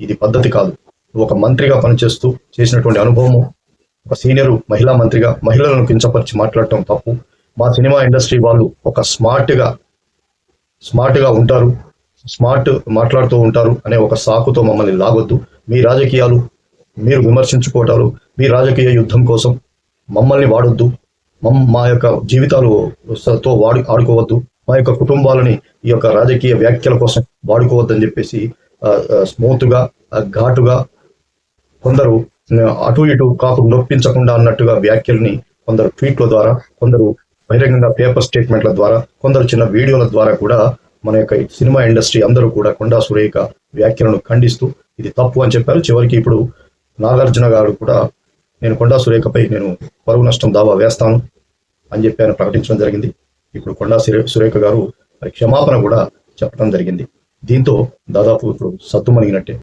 ఇది పద్ధతి కాదు. ఒక మంత్రిగా పనిచేస్తూ చేసినటువంటి అనుభవము, ఒక సీనియర్ మహిళా మంత్రిగా మహిళలను కించపరిచి మాట్లాడటం తప్పు. మా సినిమా ఇండస్ట్రీ వాళ్ళు ఒక స్మార్ట్గా ఉంటారు, స్మార్ట్ మాట్లాడుతూ ఉంటారు అనే ఒక సాకుతో మమ్మల్ని లాగొద్దు. మీ రాజకీయాలు మీరు విమర్శించుకోవటాలు, మీ రాజకీయ యుద్ధం కోసం మమ్మల్ని వాడొద్దు. మా యొక్క జీవితాలతో ఆడుకోవద్దు. మా యొక్క కుటుంబాలని ఈ యొక్క రాజకీయ వ్యాఖ్యల కోసం వాడుకోవద్దని చెప్పేసి స్మూత్గా ఘాటుగా కొందరు అటు ఇటు కాకు నొప్పించకుండా అన్నట్టుగా వ్యాఖ్యల్ని కొందరు ట్వీట్ల ద్వారా, కొందరు బహిరంగంగా పేపర్ స్టేట్మెంట్ల ద్వారా, కొందరు చిన్న వీడియోల ద్వారా కూడా మన యొక్క సినిమా ఇండస్ట్రీ అందరూ కూడా కొండా సురేఖ వ్యాఖ్యలను ఖండిస్తూ ఇది తప్పు అని చెప్పారు. చివరికి ఇప్పుడు నాగార్జున గారు కూడా నేను కొండా సురేఖపై నేను పరువు నష్టం దావా వేస్తాను అని చెప్పి ఆయన ప్రకటించడం జరిగింది. ఇప్పుడు కొండా సురేఖ గారు క్షమాపణ కూడా చెప్పడం జరిగింది. దీంతో దాదాపు ఇప్పుడు సద్దుమణిగినట్టే.